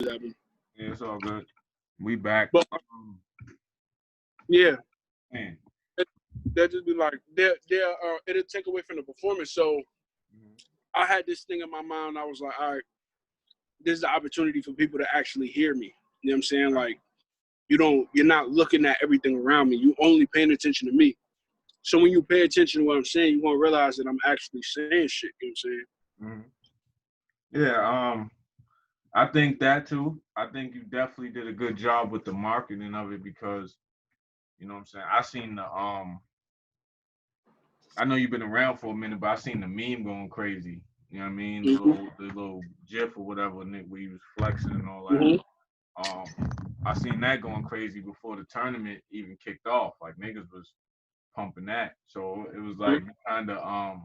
happened. Yeah, it's all good. We back. But yeah, Man. they'll just be like, it'll take away from the performance. So I had this thing in my mind. I was like, all right, this is the opportunity for people to actually hear me. You know what I'm saying? Like, you're not looking at everything around me. You only paying attention to me. So when you pay attention to what I'm saying, you're gonna realize that I'm actually saying shit. You know what I'm saying? Yeah, I think that too. I think you definitely did a good job with the marketing of it because, you know what I'm saying? I seen the I know you've been around for a minute, but I seen the meme going crazy. You know what I mean? The little GIF or whatever, Nick, where he was flexing and all that. Mm-hmm. I seen that going crazy before the tournament even kicked off. Like niggas was pumping that. So it was like kind of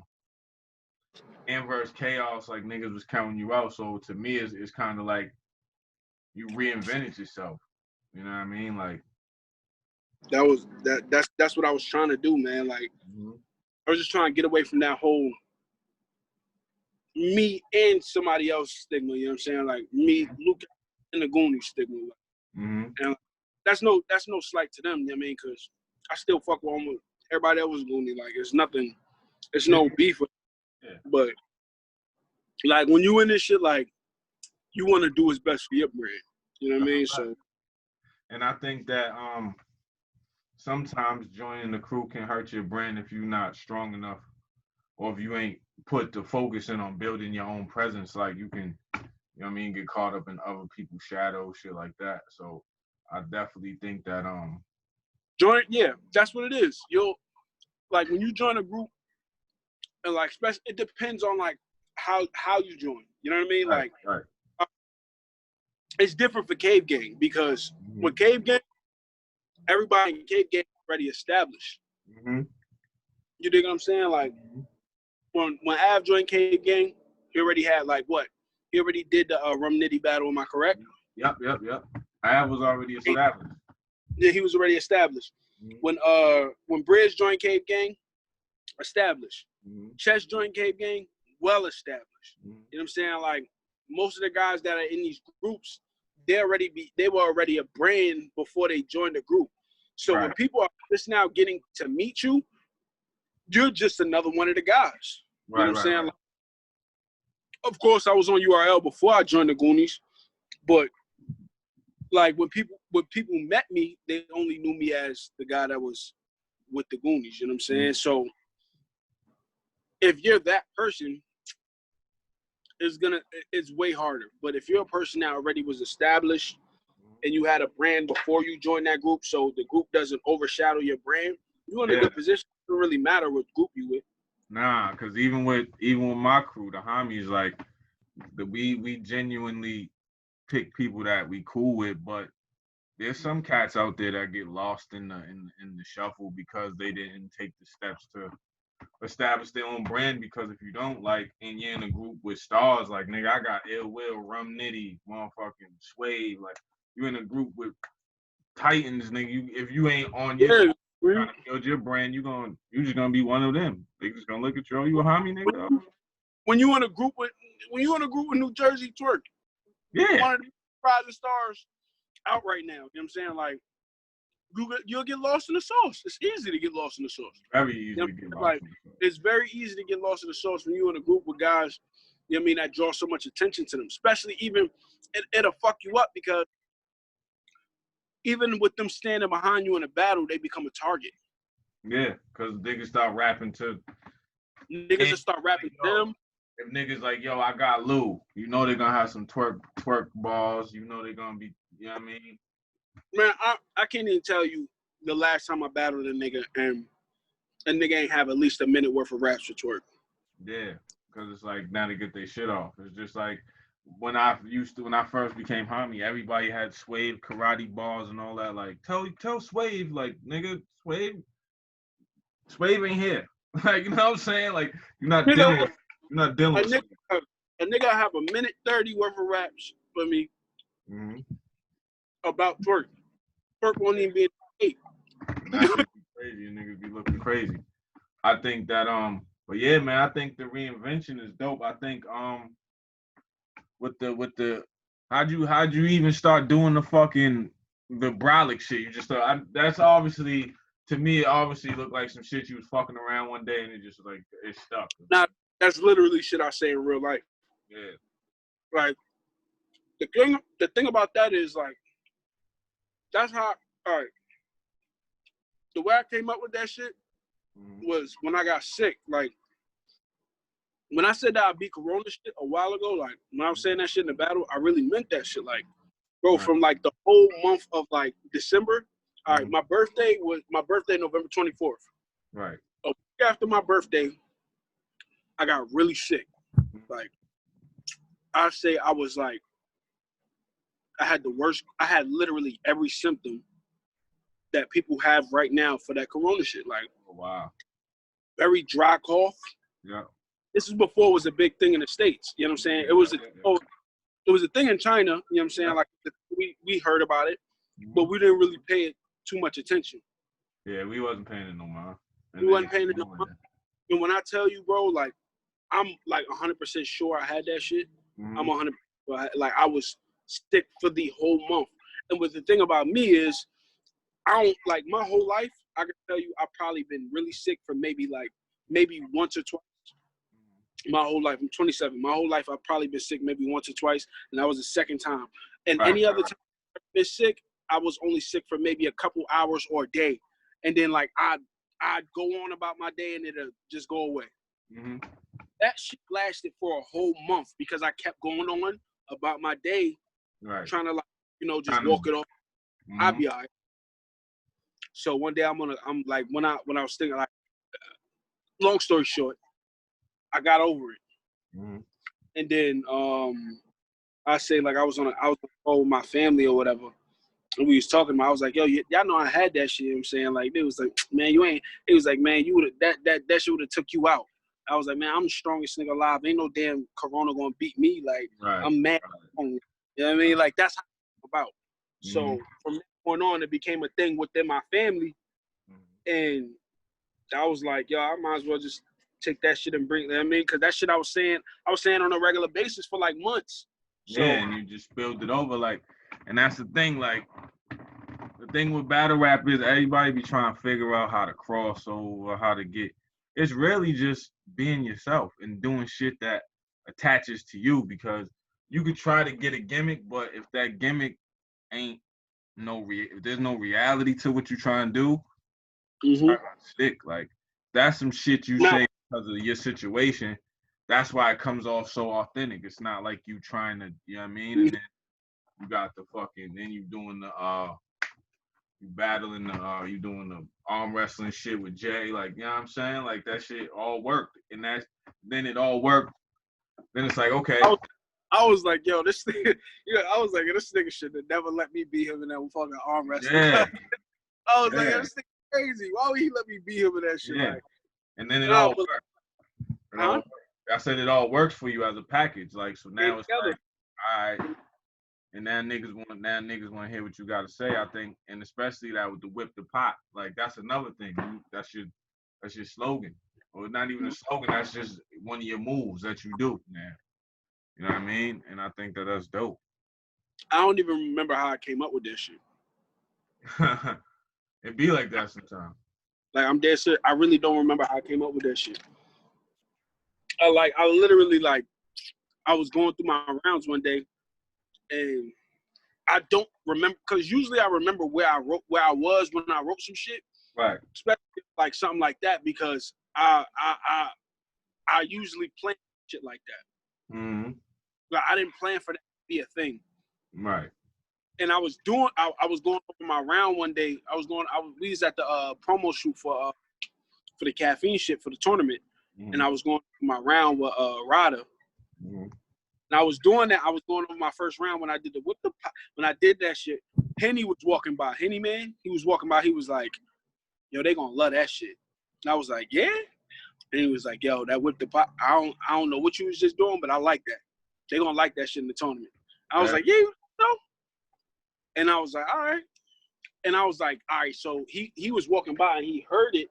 inverse chaos, like niggas was counting you out. So to me it's kind of like you reinvented yourself. You know what I mean? Like That's what I was trying to do, man. Like I was just trying to get away from that whole me and somebody else stigma, you know what I'm saying? Like me, Lu Castro and the Goonies stigma. And that's no slight to them, you know what I mean? Because I still fuck with almost everybody that was Goonie. Like it's nothing, it's no beef with it. But like when you in this shit, like you want to do what's best for your brand. You know what I mean? So and I think that sometimes joining the crew can hurt your brand if you're not strong enough or if you ain't put the focus in on building your own presence. Like you can, you know what I mean, get caught up in other people's shadows, shit like that. So I definitely think that join, yeah, that's what it is. You'll like when you join a group, and like especially it depends on like how you join. You know what I mean? right, Like it's different for Cave Gang because with Cave Gang, everybody in Cave Gang is already established. You dig what I'm saying? Like when Av joined Cave Gang, he already had like what? He already did the Rum Nitty battle. Am I correct? Yep. Av was already established. Yeah, he was already established. When Bridge joined Cave Gang, established. Chess joined Cave Gang, well established. You know what I'm saying? Like most of the guys that are in these groups, they were already a brand before they joined the group. So when people are just now getting to meet you, you're just another one of the guys. You know what I'm saying? Like, of course, I was on URL before I joined the Goonies, but like when people met me, they only knew me as the guy that was with the Goonies. You know what I'm saying? So if you're that person, it's way harder. But if you're a person that already was established and you had a brand before you joined that group, so the group doesn't overshadow your brand, you're in a good position. It doesn't really matter what group you with. Nah, because even with my crew, the homies, like we genuinely pick people that we cool with, but there's some cats out there that get lost in the shuffle because they didn't take the steps to establish their own brand. Because if you don't, like, and you're in a group with stars, like nigga, I got Ill Will, Rum Nitty, motherfucking Swave, like you in a group with Titans, nigga. If you ain't on your trying to build your brand, you just gonna be one of them. They just gonna look at you, oh, you a homie, nigga. When you in a group with New Jersey Twerk, one of the rising stars out right now. You know what I'm saying? Like you'll get lost in the sauce. It's easy to get lost in the sauce. Very easy to get lost in the sauce. It's very easy to get lost in the sauce when you're in a group with guys, you know what I mean, that draw so much attention to them. Especially even it'll fuck you up because even with them standing behind you in a battle, they become a target. Yeah, because niggas start rapping to niggas just start rapping to them. If niggas like, yo, I got Lu, you know they're gonna have some twerk balls, you know they're gonna be, you know what I mean? Man, I can't even tell you the last time I battled a nigga and a nigga ain't have at least a minute worth of raps for twerk. Yeah, because it's like now to get their shit off. It's just like when I first became homie, everybody had Swave karate balls and all that. Like tell Swave, like nigga, Swave ain't here. Like, you know what I'm saying? Like you're not dealing with a nigga have a minute 30 worth of raps for me about twerk. Twerk won't even be 8. Crazy, niggas be looking crazy. I think that but yeah, man, I think the reinvention is dope. I think with the How'd you even start doing the brolic shit? You just that's obviously, to me, it obviously looked like some shit you was fucking around one day and it just like it stuck. Nah, that's literally shit I say in real life. Yeah. Like the thing about that is like that's how. All right. The way I came up with that shit was when I got sick. Like when I said that I beat Corona shit a while ago, like when I was saying that shit in the battle, I really meant that shit. Like, bro, from like the whole month of like December. All right, my birthday November 24th. Right. A week after my birthday, I got really sick. Like I say, I was like, I had the worst. I had literally every symptom that people have right now for that Corona shit. Like, oh, wow, very dry cough. Yeah. This is before it was a big thing in the States. You know what I'm saying? It was it was a thing in China. You know what I'm saying? Like we heard about it, but we didn't really pay it too much attention. Yeah, we wasn't paying it no mind. We wasn't paying it no mind. And when I tell you, bro, like I'm like 100% sure I had that shit. I'm 100%. Like I was sick for the whole month. And what the thing about me is, I don't like my whole life. I can tell you, I've probably been really sick for maybe once or twice. My whole life, I'm 27. My whole life, I've probably been sick maybe once or twice, and that was the second time. And any other time I've been sick, I was only sick for maybe a couple hours or a day, and then like I'd go on about my day and it'll just go away. That shit lasted for a whole month because I kept going on about my day, trying to like just walk it off. I'll be all right. So one day I'm like when I was thinking, like, long story short, I got over it. And then I say, like, I was on the phone with my family or whatever, and we was talking about, I was like, yo, y'all know I had that shit. You know what I'm saying, like, they was like, man, you ain't. It was like, man, you would that shit would have took you out. I was like, man, I'm the strongest nigga alive. Ain't no damn Corona gonna beat me. Like, I'm mad. You know what I mean? Like, that's how it's about. So from that point on, it became a thing within my family, and I was like, yo, I might as well just take that shit and bring it. I mean, because that shit I was saying on a regular basis for like months. So, yeah, and you just spilled it over, like, and that's the thing. Like, the thing with battle rap is everybody be trying to figure out how to cross over, how to get. It's really just being yourself and doing shit that attaches to you, because you could try to get a gimmick, but if that gimmick ain't if there's no reality to what you're trying to do, it's not gonna stick. Like, that's some shit you say because of your situation. That's why it comes off so authentic. It's not like you trying to, you know what I mean? And then you got the then you doing the you battling the you doing the arm wrestling shit with Jay, like, you know what I'm saying? Like, that shit all worked. And then it all worked. Then it's like, okay. I was like, yo, this nigga, I was like, this nigga should have never let me beat him in that fucking arm wrestling. Yeah. I was like, yo, this nigga crazy. Why would he let me beat him in that shit? Yeah. Like, and then it all worked. I said it all works for you as a package. Like, so now it's like, all right. And now niggas want to hear what you got to say, I think. And especially that with the whip the pot. Like, that's another thing. That's your slogan. Or not even a slogan, that's just one of your moves that you do now. You know what I mean? And I think that that's dope. I don't even remember how I came up with this shit. It be like that sometimes. Like, I'm dead serious. I really don't remember how I came up with that shit. I literally, like, I was going through my rounds one day, and I don't remember, because usually I remember where I was when I wrote some shit. Right. Especially like something like that, because I usually plan shit like that. But I didn't plan for that to be a thing. Right. And I was going over my round one day. We was at the promo shoot for the caffeine shit for the tournament. And I was going over my round with Rada. And I was doing that. I was going over my first round when I did the whip the pot. When I did that shit, Henny was walking by. Henny man, he was walking by. He was like, yo, they gonna love that shit. And I was like, yeah. And he was like, yo, that whip the pot, I don't know what you was just doing, but I like that. They gonna like that shit in the tournament. I was like, yeah, you know. And I was like, all right. And I was like, all right. So he was walking by and he heard it.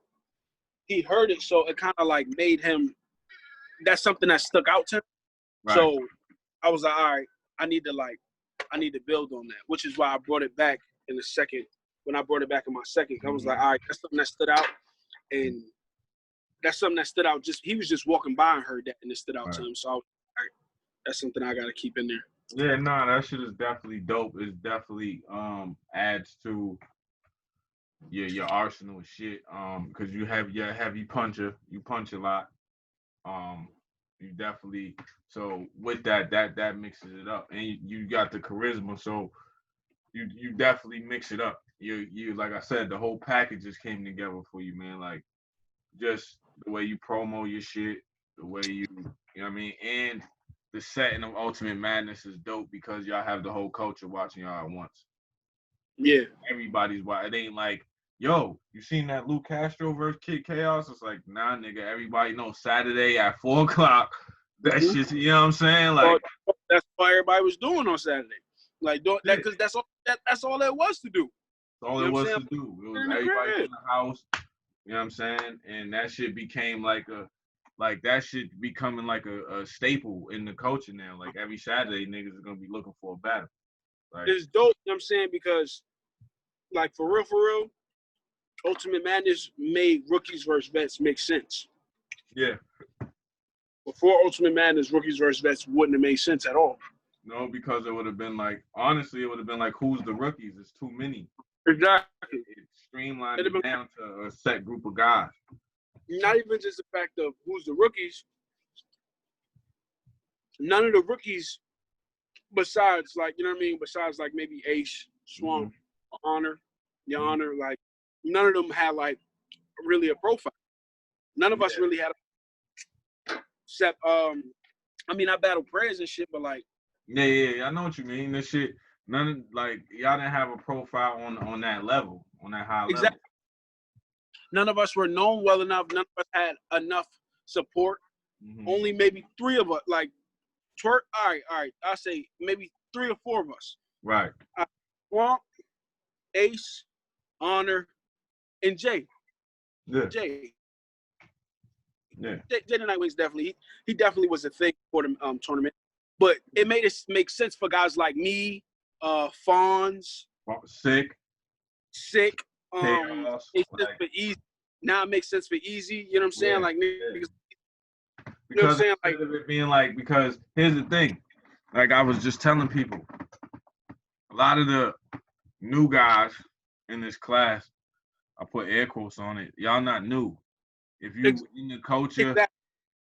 So it kind of like made him, that's something that stuck out to him. Right. So I was like, all right, I need to like I need to build on that, which is why I brought it back in the second. When I brought it back in my second, I was like, all right, that's something that stood out, and that's something that stood out. Just he was just walking by and heard that, and it stood out to him. So I was like, all right, that's something I got to keep in there. Yeah, nah, that shit is definitely dope. It definitely adds to your arsenal of shit. Because you have your heavy puncher, you punch a lot. You definitely, so with that mixes it up, and you got the charisma, so you definitely mix it up. You like I said, the whole package just came together for you, man. Like just the way you promo your shit, the way you know what I mean, and the setting of Ultimate Madness is dope because y'all have the whole culture watching y'all at once. Yeah, everybody's watching. It ain't like, yo, you seen that Lu Castro versus Kid Chaos? It's like, nah, nigga. Everybody knows Saturday at 4 o'clock. That shit, you know what I'm saying? Like that's what everybody was doing on Saturday. Like doing that because that's all that was to do. That's all it was to do. It was everybody in the house. You know what I'm saying? And that shit became like that shit becoming like a staple in the culture now. Like every Saturday, niggas are gonna be looking for a battle. Like, it's dope, you know what I'm saying? Because like for real, Ultimate Madness made rookies versus vets make sense. Yeah. Before Ultimate Madness, rookies versus vets wouldn't have made sense at all. No, because it would have been like, honestly, it would have been like, who's the rookies? It's too many. Exactly. It streamlined it down to a set group of guys. Not even just the fact of who's the rookies. None of the rookies, besides like, you know what I mean? Besides like maybe Ace, Swamp, Honor, Honor, like none of them had like really a profile. None of us really had except I mean I battled prayers and shit, but like I know what you mean. This shit, y'all didn't have a profile on that level, on that high level. None of us were known well enough. None of us had enough support. Only maybe 3 of us, like all right. I say maybe 3 or 4 of us. Right. Swamp, Ace, Honor, and Jay. Yeah. Jay. Yeah. Jay the Nightwing's definitely he definitely was a thing for the tournament. But it made it make sense for guys like me, Fonz, Sick. Chaos, for Easy. Now it makes sense for Easy. You know what I'm saying? Like niggas. Because you know what I'm saying? Like it being like, because here's the thing. Like I was just telling people, a lot of the new guys in this class, I put air quotes on it, y'all not new. If you in the culture,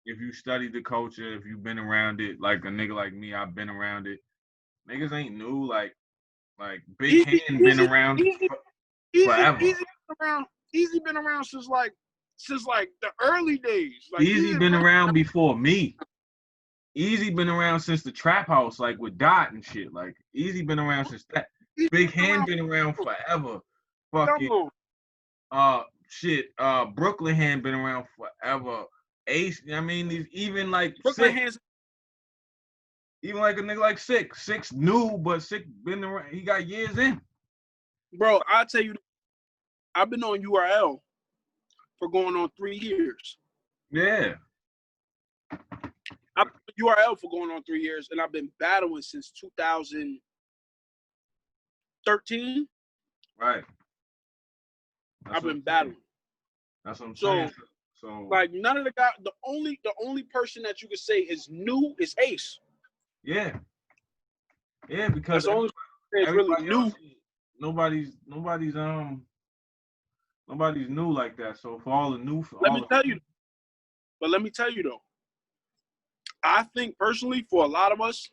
if you study the culture, if you've been around it, like a nigga like me, I've been around it. Niggas ain't new. Like Big Hand been around forever. Easy been around since like the early days. Like Easy been around before me. Easy been around since the Trap House, like with Dot and shit. Like Easy been around since that. Big Hand been around forever. Fucking Brooklyn Hand been around forever. Ace, I mean, these even like Brooklyn Hands, even like a nigga like Six new, but Six been around. He got years in. Bro, I tell you, I've been on URL for going on 3 years. Yeah. I've been on URL for going on 3 years, and I've been battling since 2013. Right. I've been battling. That's what I'm saying. So like none of the guys, the only person that you could say is new is Ace. Yeah. Yeah, because that's really new. Nobody's new like that. So for all the new, let me tell you though, I think personally for a lot of us,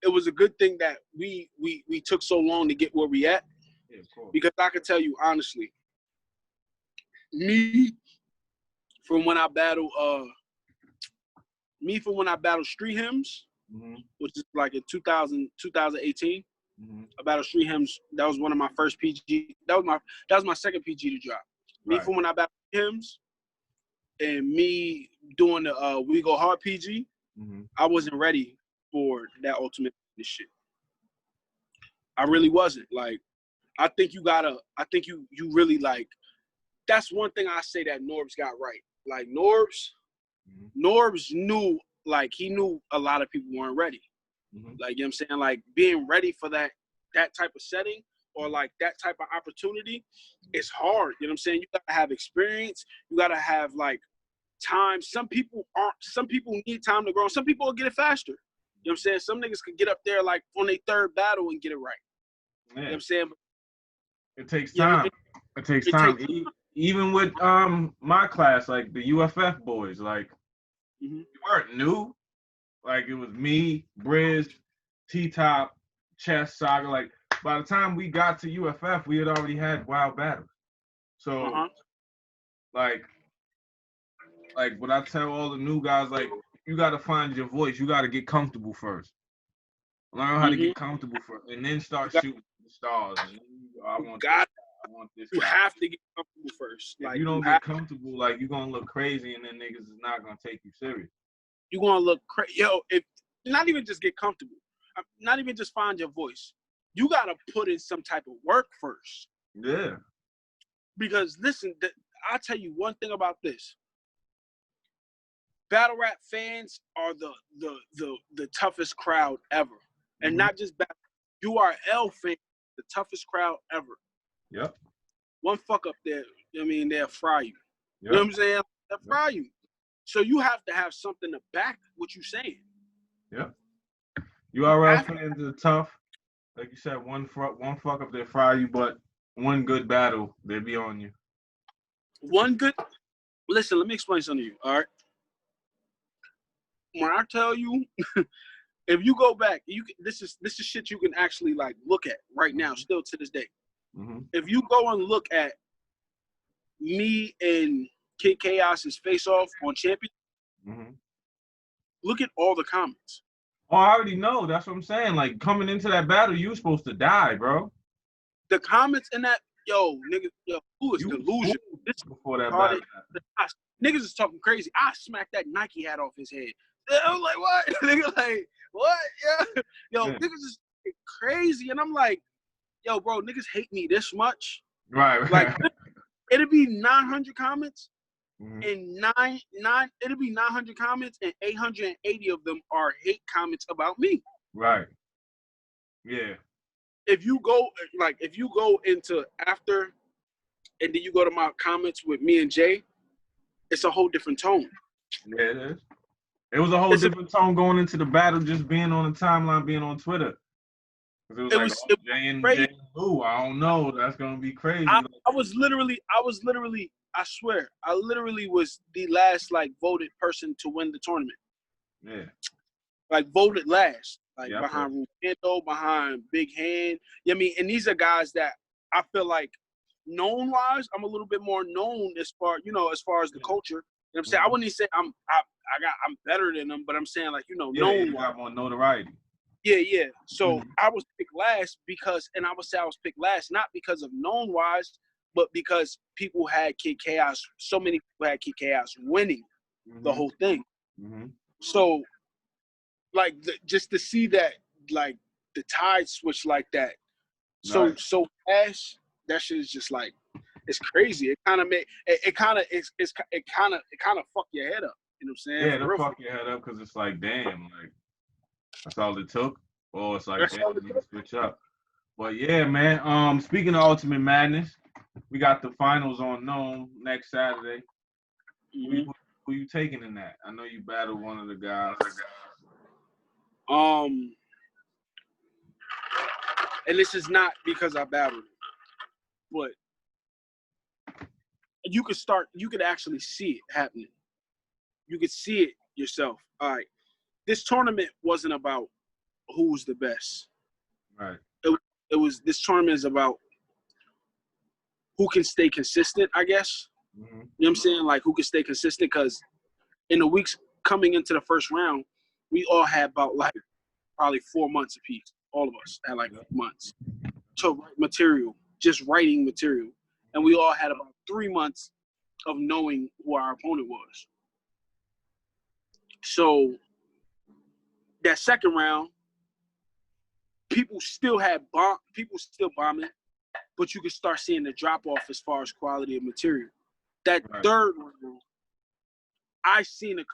it was a good thing that we took so long to get where we at. Yeah, of course. Because I can tell you honestly, me from when I battled Street Hymns, which is like in 2018. I battled Street Hymns. That was one of my first PG. That was my second PG to drop. Me from when I battled Hymns, and me doing the We Go Hard PG. I wasn't ready for that Ultimate shit. I really wasn't. Like, I think you really like. That's one thing I say that Norbs got right. Like Norbs knew, like he knew a lot of people weren't ready. Like, you know what I'm saying? Like, being ready for that type of setting or, like, that type of opportunity is hard. You know what I'm saying? You got to have experience. You got to have, like, time. Some people need time to grow. Some people will get it faster. You know what I'm saying? Some niggas could get up there, like, on their third battle and get it right. Yeah. You know what I'm saying? It takes time. It takes time. Even with my class, like the UFF boys, like we weren't new. Like it was me, Briz, T-Top, Chess, Saga. Like by the time we got to UFF, we had already had wild battles. So like what I tell all the new guys, like you got to find your voice. You got to get comfortable first. Learn how to get comfortable first, and then start shooting the stars. And I want this. You have to get comfortable first. If you don't get comfortable, like you're gonna look crazy, and then niggas is not gonna take you serious. You're gonna look crazy. Yo, if not even just get comfortable, not even just find your voice. You gotta put in some type of work first. Yeah. Because listen, I'll tell you one thing about this. Battle rap fans are the toughest crowd ever. And not just battle. URL fans, the toughest crowd ever. Yep. One fuck up there, I mean, they'll fry you. Yep. You know what I'm saying? They'll fry you. So you have to have something to back what you're saying. Yep. URL fans are tough. Like you said, one fuck up, they'll fry you, but one good battle, they'll be on you. Listen, let me explain something to you, all right? When I tell you, if you go back, this is shit you can actually like look at right now, still to this day. If you go and look at me and Kid Chaos's face-off on Champion, look at all the comments. Oh, I already know. That's what I'm saying. Like coming into that battle, you were supposed to die, bro. The comments in that, who is delusional? This before that battle. Niggas is talking crazy. I smacked that Nike hat off his head. I was like, what? Nigga, like, what? Yeah. Niggas is crazy. And I'm like, yo, bro, niggas hate me this much. Right. Like, it'd be 900 comments, and it'll be 900 comments, and 880 of them are hate comments about me. Right. Yeah. If you go into after, and then you go to my comments with me and Jay, it's a whole different tone. Yeah, it is. It was a whole different tone going into the battle, just being on the timeline, being on Twitter. It was Jay and Lu. I don't know. That's gonna be crazy. I was literally, I swear, I literally was the last like voted person to win the tournament. Yeah. Like voted last, like behind Rufendo, behind Big Hand. You know what I mean? And these are guys that I feel like known wise, I'm a little bit more known as far as the culture. You know what I'm saying? I wouldn't even say I'm better than them, but I'm saying like, known. You got more notoriety. Yeah. So I was picked last and I would say I was picked last, not because of known wise, but because people had Kid Chaos. So many people had Kid Chaos winning the whole thing. So, like, just to see that, like, the tide switch like that, so fast, that shit is just like, it's crazy. It kind of fuck your head up. You know what I'm saying? Yeah, it'll fuck your head up because it's like, damn, like that's all it took. Or it's like, damn, we can switch up. But yeah, man. Speaking of Ultimate Madness, we got the finals on Nome next Saturday. Who you taking in that? I know you battled one of the guys. And this is not because I battled, but you could actually see it happening. You could see it yourself. All right. This tournament wasn't about who's the best. Right. This tournament is about who can stay consistent, I guess. You know what I'm saying? Like, who can stay consistent, because in the weeks coming into the first round, we all had about like probably 4 months apiece. All of us had like months to write material, just writing material. And we all had about 3 months of knowing who our opponent was. So that second round, people still bombing, but you could start seeing the drop off as far as quality of material. That third round, I seen a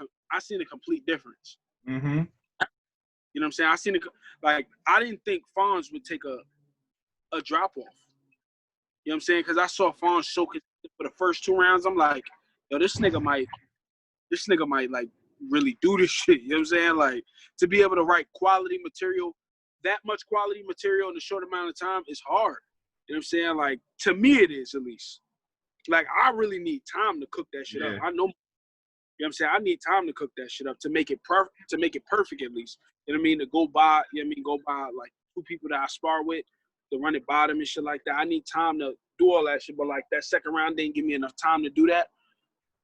complete difference. You know what I'm saying? I seen it like I didn't think Fonz would take a drop off. You know what I'm saying? Because I saw Fonz so consistent for the first 2 rounds. I'm like, yo, this nigga might like really do this shit. You know what I'm saying? Like to be able to write quality material, that much quality material in a short amount of time is hard. You know what I'm saying? Like to me it is, at least. Like I really need time to cook that shit up. I know. You know what I'm saying? I need time to cook that shit up to make it perfect at least. You know what I mean? To go by, you know what I mean, go by like 2 people that I spar with, to run it by them and shit like that. I need time to do all that shit, but like that second round didn't give me enough time to do that.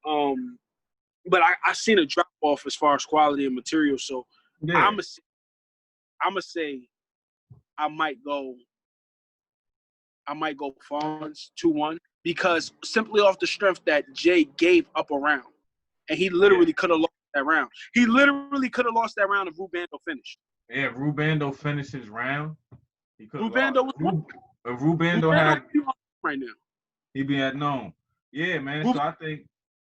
But I seen a drop off as far as quality and material, so I'ma say I might go Fonz 2-1 because simply off the strength that Jay gave up a round. And he literally could have lost that round. He literally could have lost that round if Rubando finished. Yeah, if Rubando finished his round, he could have Rubando lost. If Rubando had right now, he'd be at known. Yeah, man. So I think,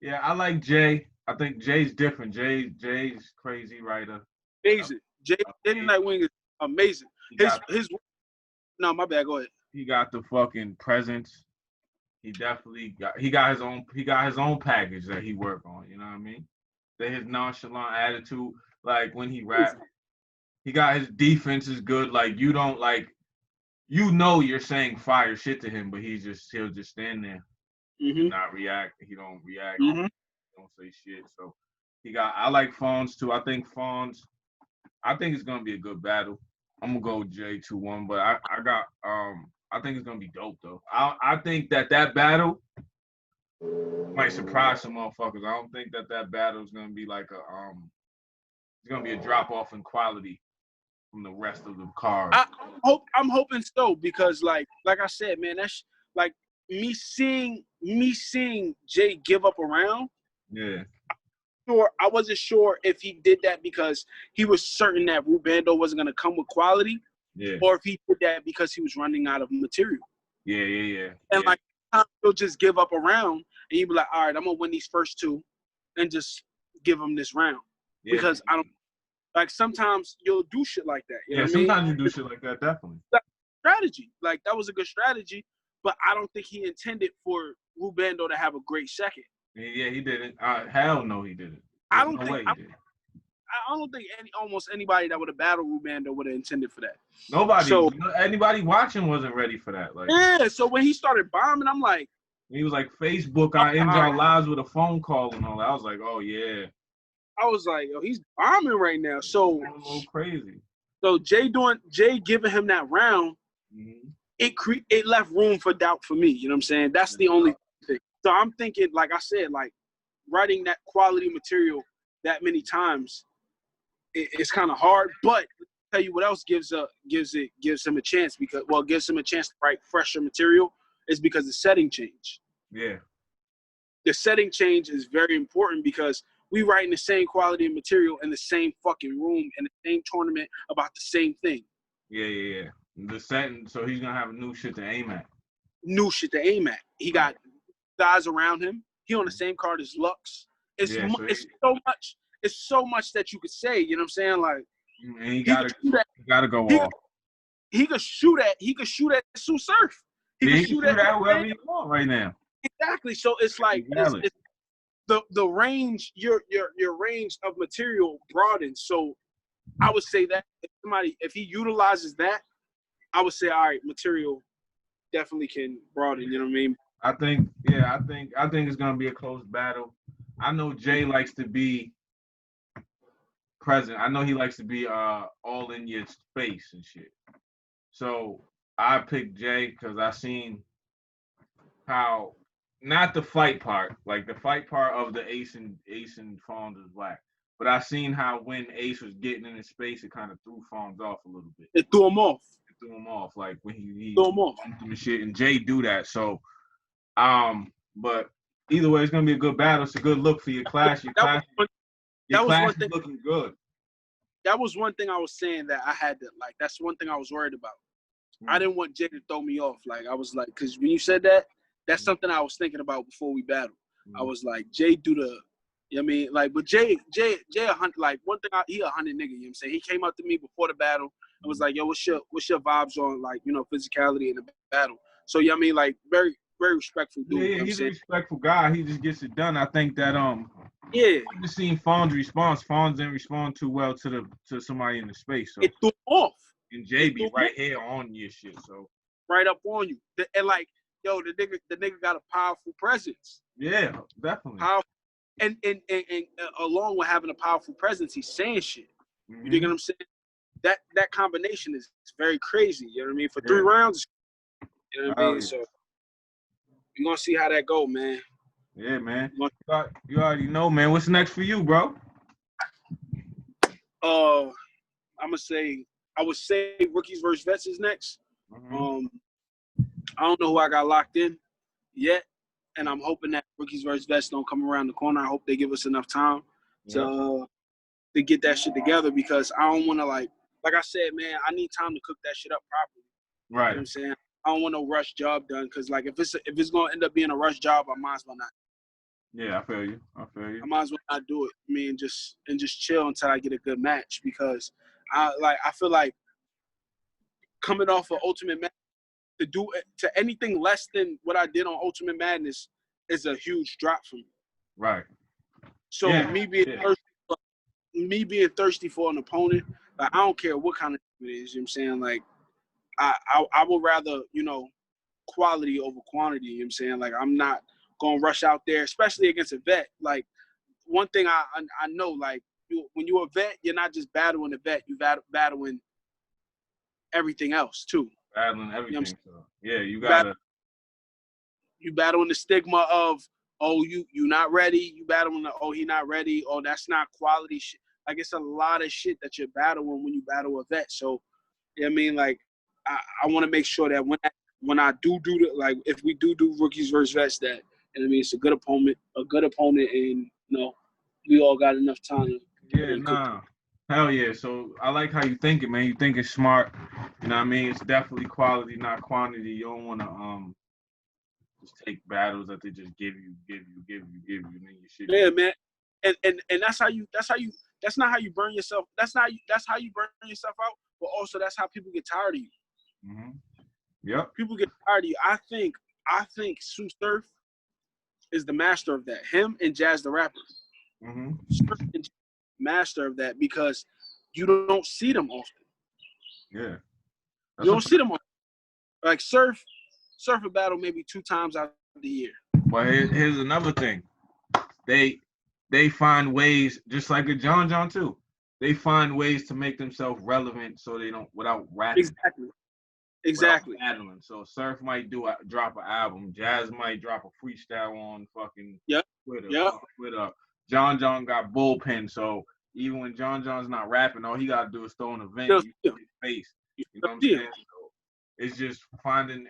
I like Jay. I think Jay's different. Jay's crazy writer. Amazing. Jay Nightwing is amazing. No, my bad. Go ahead. He got the fucking presence. He definitely got his own package that he work on. You know what I mean? That his nonchalant attitude, like when he rap, he got his defense is good. Like you don't like, you know, you're saying fire shit to him, but he'll just stand there and not react. He don't react. He don't say shit. So I like Fonz too. I think it's gonna be a good battle. I'm gonna go Jay 2-1, but I think it's gonna be dope though. I think that battle might surprise some motherfuckers. I don't think that battle is gonna be like it's gonna be a drop off in quality from the rest of the card. I'm hoping so because like I said, man, that's like me seeing Jay give up a round. Yeah. I wasn't sure if he did that because he was certain that Rubando wasn't gonna come with quality. Yeah. Or if he did that because he was running out of material. Yeah. And like he'll just give up a round and he'd be like, all right, I'm gonna win these first 2 and just give him this round. Yeah. Because I don't like sometimes you'll do shit like that. You know what sometimes I mean? You do shit like that, definitely. Strategy. Like that was a good strategy, but I don't think he intended for Rubando to have a great second. Yeah, he didn't. Hell no, he didn't. I don't think almost anybody that would have battled Rubando would have intended for that. Nobody. So anybody watching wasn't ready for that. Like so when he started bombing, I'm like, he was like Facebook, I end our lives with a phone call and all that. I was like, oh yeah. I was like, yo, he's bombing right now. So a little crazy. So Jay giving him that round, it left room for doubt for me. You know what I'm saying? That's the only thing. So I'm thinking, like I said, like writing that quality material that many times, it's kind of hard. But I'll tell you what else gives him a chance gives him a chance to write fresher material is because the setting change. Yeah. The setting change is very important because we writing the same quality of material in the same fucking room in the same tournament about the same thing. Yeah. The setting, so he's gonna have new shit to aim at. He got guys around him. He on the same card as Lux. It's so much that you could say. You know what I'm saying? Like, and he gotta go off. He could shoot at Sue Surf. He can shoot at whoever he want right now. Exactly. So it's like it's the range, your range of material broadens. So I would say that if he utilizes that, I would say, all right, material definitely can broaden. You know what I mean? I think it's gonna be a close battle. I know Jay likes to be present. I know he likes to be all in your face and shit. So I picked Jay because I seen how, not the fight part, like the fight part of the Ace and Fonz is whack. But I seen how when Ace was getting in his space, it kind of threw Fonz off a little bit. It threw him off. Like when he threw him off. And shit, and Jay do that. So, but either way, it's gonna be a good battle. It's a good look for your class. Your class is looking good. That was one thing I was saying that I had to like. That's one thing I was worried about. I didn't want Jay to throw me off. Like I was like, because when you said that, that's something I was thinking about before we battled. I was like, Jay do You know what I mean? Like, but Jay, a hundred. Like, one thing, he a hundred nigga. You know what I'm saying? He came up to me before the battle and was like, "Yo, what's your vibes on, like, you know, physicality in the battle?" So, you know what I mean? Like, very, very respectful dude. Yeah, You know he's what a I'm respectful guy. He just gets it done. I think that yeah, I just seen Fawn's response. Fawn didn't respond too well to somebody in the space. So it threw him off. and JB right here on your shit. So right up on you, and like, yo, the nigga got a powerful presence. Yeah, definitely. Powerful. And along with having a powerful presence, he's saying shit. You dig what I'm saying? That combination is very crazy. You know what I mean? For 3 rounds, you know what I mean? So we're gonna see how that go, man. Yeah, man. You already know, man. What's next for you, bro? I would say rookies versus vets is next. I don't know who I got locked in yet, and I'm hoping that rookies versus vets don't come around the corner. I hope they give us enough time to get that shit together, because I don't want to, like I said, man, I need time to cook that shit up properly. Right. You know what I'm saying? I don't want no rush job done, because, like, if it's gonna end up being a rush job, I might as well not. Yeah, I feel you. I might as well not do it. I mean, just chill until I get a good match, because I feel like coming off of Ultimate Madness, to do it to anything less than what I did on Ultimate Madness is a huge drop for me. Right. So me being thirsty for an opponent, like, I don't care what kind of it is. You know what I'm saying? Like, I would rather, you know, quality over quantity. You know what I'm saying? Like, I'm not gonna rush out there, especially against a vet. Like, one thing I know, like, when you're a vet, you're not just battling a vet, you battling everything else too. Battling everything. You know so yeah, you gotta. You battling the stigma of, oh, you not ready. You battling the, oh, he not ready. Oh, that's not quality shit. Like, it's a lot of shit that you're battling when you battle a vet. So, you know what I mean? Like, I want to make sure that when I do the, like, if we do rookies versus vets, that, you know what I mean, it's a good opponent, and, you know, we all got enough time to Hell yeah. So I like how you think it, man. You think it's smart. You know what I mean? It's definitely quality, not quantity. You don't want to just take battles that they just give you, and then you shit. Yeah, man. And that's not how you burn yourself. That's how you burn yourself out, but also that's how people get tired of you. Yep. People get tired of you. I think Sue Surf is the master of that. Him and Jazz the Rapper. Surf and Jazz, master of that, because you don't see them often. Yeah. You don't see them often. Like, Surf a battle maybe 2 times out of the year. But here's another thing. They find ways, just like a John too. They find ways to make themselves relevant so they don't, without rapping. Exactly. Battling. So Surf might drop an album. Jazz might drop a freestyle on fucking Twitter. John got bullpen. So even when John's not rapping, all he gotta do is throw an event. You see his face. You know what I'm saying? So it's just finding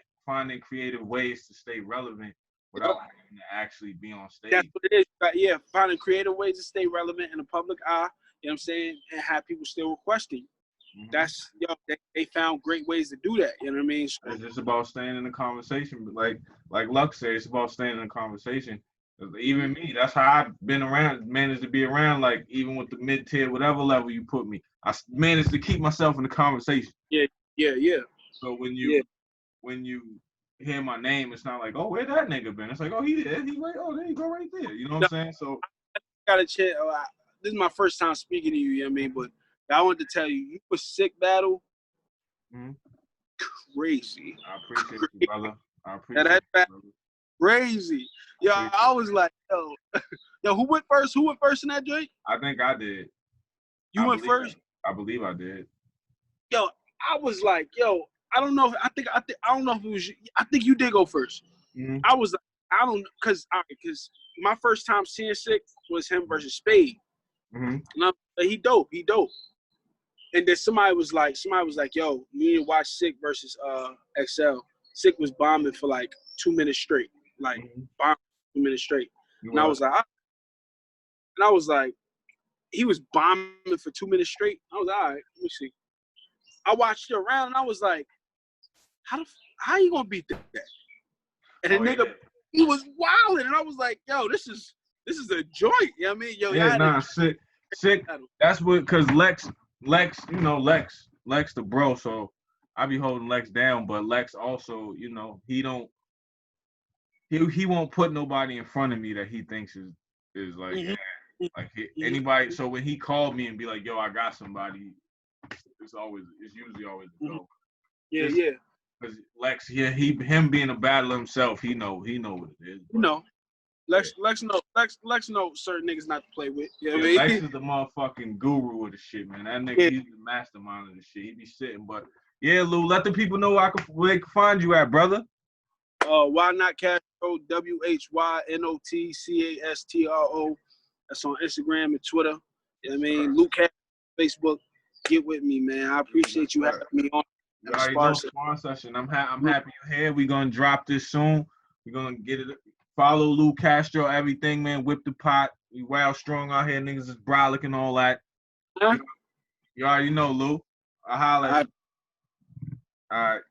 creative ways to stay relevant without having to actually be on stage. That's what it is. Yeah, finding creative ways to stay relevant in the public eye. You know what I'm saying? And have people still requesting. That's, they found great ways to do that. You know what I mean? So, it's just about staying in the conversation. Like Luck said, it's about staying in the conversation. Even me, that's how I've been around, managed to be around, like, even with the mid-tier, whatever level you put me, I managed to keep myself in the conversation. Yeah. So when you hear my name, it's not like, oh, where that nigga been? It's like, oh, he there. He right. Oh, there you go, right there. You know what I'm saying? So I got a chance. This is my first time speaking to you. You know what I mean? But I wanted to tell you, you was sick battle. Crazy. I appreciate you, brother. I appreciate you, brother. Crazy. Yo, I was like, yo, who went first? Who went first in that joint? I think I did. You went first? I believe I did. Yo, I was like, yo, I don't know. I don't know if it was you. I think you did go first. I was like, I don't, because my first time seeing Sick was him versus Spade. And he dope. And then somebody was like, yo, you need to watch Sick versus XL. Sick was bombing for like 2 minutes straight. Like, bombing 2 minutes straight. And I was like, he was bombing for 2 minutes straight. I was all right, let me see. I watched it around and I was like, how you gonna beat that? And the nigga, he was wilding, and I was like, yo, this is This is a joint. You know what I mean? Yo, yeah, nah, sick. That's what, cause Lex, you know, Lex the bro. So I be holding Lex down, but Lex also, you know, he won't put nobody in front of me that he thinks is like, mm-hmm. like anybody. So when he called me and be like, yo, I got somebody, it's usually always a go. Yeah, yeah. Because Lex, him being a battler himself, he know what it is. You know, Lex know certain niggas not to play with. You know what I mean? Lex is the motherfucking guru of the shit, man. That nigga, he's the mastermind of the shit. He be sitting, but yeah, Lou, let the people know where they can find you at, brother. Why not Castro? WHYNOTCASTRO. That's on Instagram and Twitter. You know what I mean? Lu Castro, Facebook. Get with me, man. I appreciate you having me on. You already know Sparring Session. I'm happy you're here. We're gonna drop this soon. We're gonna get it. Follow Lu Castro, everything, man. Whip the pot. We wild strong out here. Niggas is brolic and all that. Huh? You already know, Lou. I'll holler at you. All right.